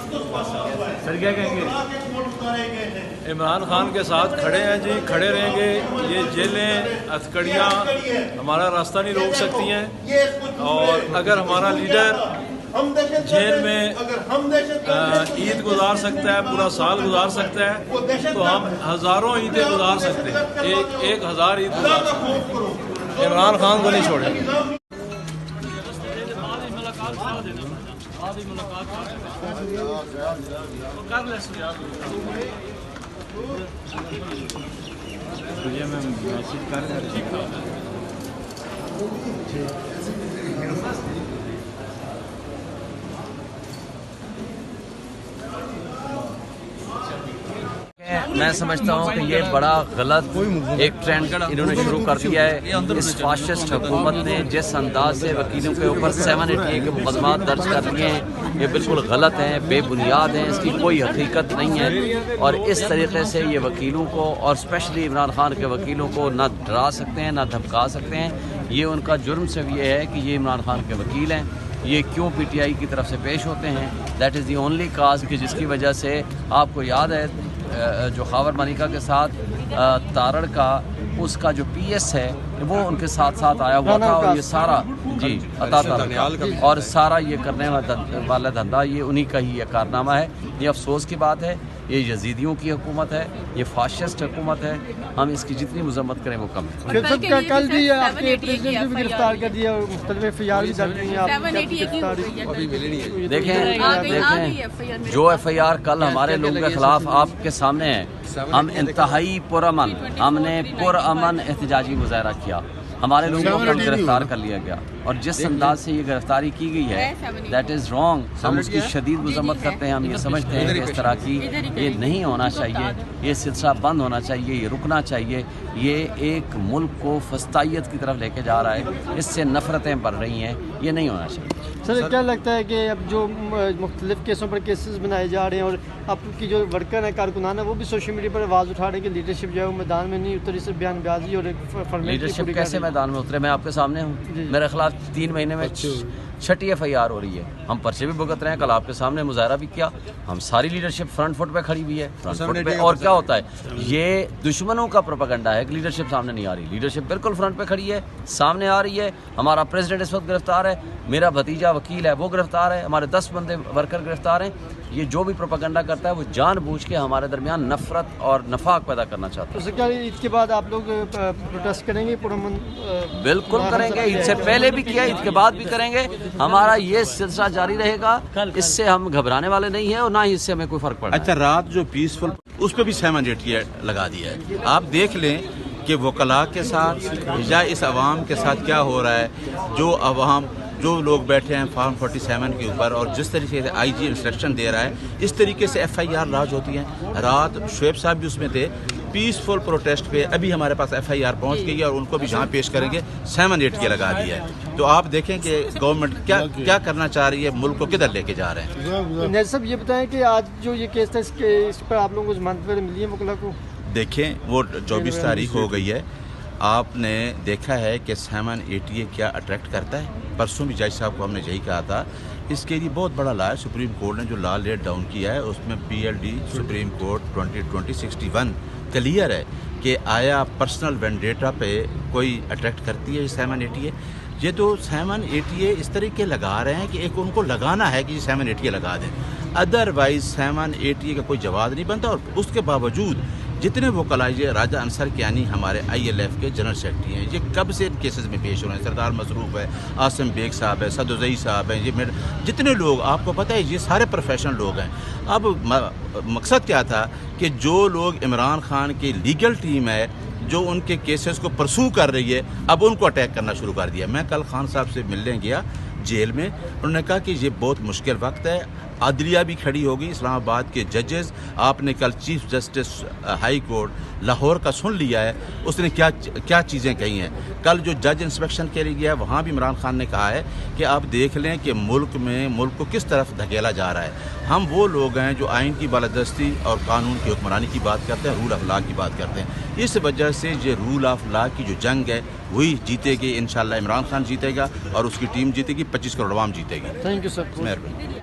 Sir क्या कहेंगे? इमरान खान के साथ खड़े हैं जी, खड़े रहेंगे। ये जेलें हथकड़ियाँ हमारा रास्ता नहीं रोक सकती हैं। और अगर हमारा लीडर जेल में ईद गुजार सकता है, पूरा साल गुजार सकता है, तो हम हज़ारों ईदें गुजार सकते हैं, एक हजार ईद गुजार सकते हैं। इमरान खान को नहीं छोड़ेंगे। मुझे मैं मैसेज कर रहा मैं समझता हूँ कि ये बड़ा गलत एक ट्रेंड इन्होंने शुरू कर दिया है। इस फाशिस्ट हुकूमत ने जिस अंदाज से वकीलों के ऊपर 780 के मुकदमा दर्ज कर लिए हैं, ये बिल्कुल गलत हैं, बेबुनियाद हैं, इसकी कोई हकीकत नहीं है। और इस तरीके से ये वकीलों को और स्पेशली इमरान खान के वकीलों को ना डरा सकते हैं ना धमका सकते हैं। ये उनका जुर्म सिर्फ ये है कि ये इमरान खान के वकील हैं। ये क्यों पीटीआई की तरफ से पेश होते हैं, दैट इज़ दी ओनली काज कि जिसकी वजह से आपको याद है जो खावर मलिका के साथ तारड़ का उसका जो पीएस है वो उनके साथ साथ आया हुआ था। और ये सारा जी अता और सारा ये करने वाला धंधा ये उन्हीं का ही ये कारनामा है। ये अफसोस की बात है, ये यजीदियों की हुकूमत है, ये फाशिस्ट हुकूमत है। हम इसकी जितनी मजम्मत करें वो कम है। कल भी आपके प्रेसिडेंट भी गिरफ्तार कर दिया, मुख्तलिफ एफआईआर भी दर्ज हुई हैं। देखें जो एफआईआर कल हमारे लोगों के खिलाफ आपके सामने है, हम इंतहाई पुरअमन, हमने पुरअमन एहतजाजी मुजाहरा किया, हमारे लोगों को गिरफ्तार कर लिया गया। और जिस अंदाज से ये गिरफ्तारी की गई है दैट इज़ रॉन्ग। हम उसकी शदीद मजम्मत करते हैं। हम ये समझते हैं कि इस तरह की ये नहीं होना चाहिए, ये सिलसिला बंद होना चाहिए, ये रुकना चाहिए। ये एक मुल्क को फस्तायत की तरफ लेके जा रहा है, इससे नफरतें बढ़ रही हैं, ये नहीं होना चाहिए। सर क्या लगता है कि अब जो मुख्तलिफ केसों पर केसेस बनाए जा रहे हैं और आपकी जो वर्कर है, कारकुनान है, वो भी सोशल मीडिया पर आवाज़ उठा रहे हैं कि लीडरशिप जो है वो मैदान में नहीं उतरी, सिर्फ बयानबाजी और लीडरशिप कैसे मैदान में उतरे? मैं आपके सामने हूँ। मेरे खिलाफ 3 महीने में 6ठी एफआईआर हो रही है। हम पर्चे भी भुगत रहे हैं, कल आपके सामने मुजाहरा भी किया। हम सारी लीडरशिप फ्रंट फुट पे खड़ी हुई है, फ्रंट फुट पे। और क्या होता है, ये दुश्मनों का प्रोपेगेंडा है कि लीडरशिप सामने नहीं आ रही। लीडरशिप बिल्कुल फ्रंट पे खड़ी है, सामने आ रही है। हमारा प्रेसिडेंट इस वक्त गिरफ्तार है, मेरा भतीजा वकील है वो गिरफ्तार है, हमारे 10 बंदे वर्कर गिरफ्तार हैं। ये जो भी प्रोपेगेंडा करता है वो जानबूझ के हमारे दरमियान नफरत और नफाक पैदा करना चाहता है। तो क्या ईद के बाद आप लोग प्रोटेस्ट करेंगे? बिल्कुल करेंगे, ईद से पहले भी किया, ईद के बाद भी करेंगे। हमारा ये सिलसिला जारी रहेगा, इससे हम घबराने वाले नहीं है और ना ही इससे हमें कोई फर्क पड़ता है। अच्छा, रात जो पीसफुल उस पर भी 780 लगा दिया है। आप देख लें कि वकला के साथ या इस अवाम के साथ क्या हो रहा है। जो लोग बैठे हैं फार्म 47 के ऊपर और जिस तरीके से आईजी इंस्ट्रक्शन दे रहा है, इस तरीके से एफआईआर लॉन्च होती हैं। रात शुएब साहब भी उसमें थे, पीसफुल प्रोटेस्ट पे अभी हमारे पास एफआईआर पहुंच गई है और उनको भी जहां पेश करेंगे 780 लगा दिया है। तो आप देखें कि गवर्नमेंट क्या करना चाह रही है, मुल्क को किधर लेके जा रहे हैं। नज़ीर साहब ये बताएं कि आज जो ये केस था इस पर आप लोगों को जमानत वगैरह मिली है वकला को? देखें वो 24 तारीख हो गई है। आपने देखा है कि 780 क्या अट्रैक्ट करता है। परसों भी जज साहब को हमने यही कहा था। इसके लिए बहुत बड़ा लॉ है, सुप्रीम कोर्ट ने जो लॉ लेट डाउन किया है उसमें PLD सुप्रीम कोर्ट 2020-61 क्लियर है कि आया पर्सनल वेंडेटा पे कोई अट्रैक्ट करती है 780। ये तो 780 इस तरीके लगा रहे हैं कि एक उनको लगाना है कि 780 लगा दें, अदरवाइज 780 का कोई जवाब नहीं बनता। और उसके बावजूद जितने वकला, ये राजा अंसर कियानी हमारे ILF के जनरल सेक्रेटरी हैं, ये कब से इन केसेस में पेश हो रहे हैं। सरदार मसरूफ है, आसिम बेग साहब है, सदुजई साहब हैं, ये जितने लोग आपको पता है ये सारे प्रोफेशनल लोग हैं। अब मकसद क्या था कि जो लोग इमरान खान की लीगल टीम है जो उनके केसेस को परसू कर रही है, अब उनको अटैक करना शुरू कर दिया। मैं कल खान साहब से मिलने गया जेल में, उन्होंने कहा कि ये बहुत मुश्किल वक्त है, अदलिया भी खड़ी होगी, इस्लामाबाद के जजेस। आपने कल chief justice high court Lahore का सुन लिया है, उसने क्या चीज़ें कही हैं। कल जो जज इंस्पेक्शन के लिए गया है वहाँ भी इमरान खान ने कहा है कि आप देख लें कि मुल्क को किस तरफ धकेला जा रहा है। हम वो लोग हैं जो आइन की बालादस्ती और कानून की हुक्मरानी की बात करते हैं, रूल ऑफ लॉ की बात करते हैं। इस वजह से ये रूल ऑफ लॉ की जो जंग है वही जीतेगी इंशाल्लाह। इमरान खान जीतेगा और उसकी टीम जीतेगी, 25 करोड़ आवाम जीतेगी। Thank you sir. मेहरबानी।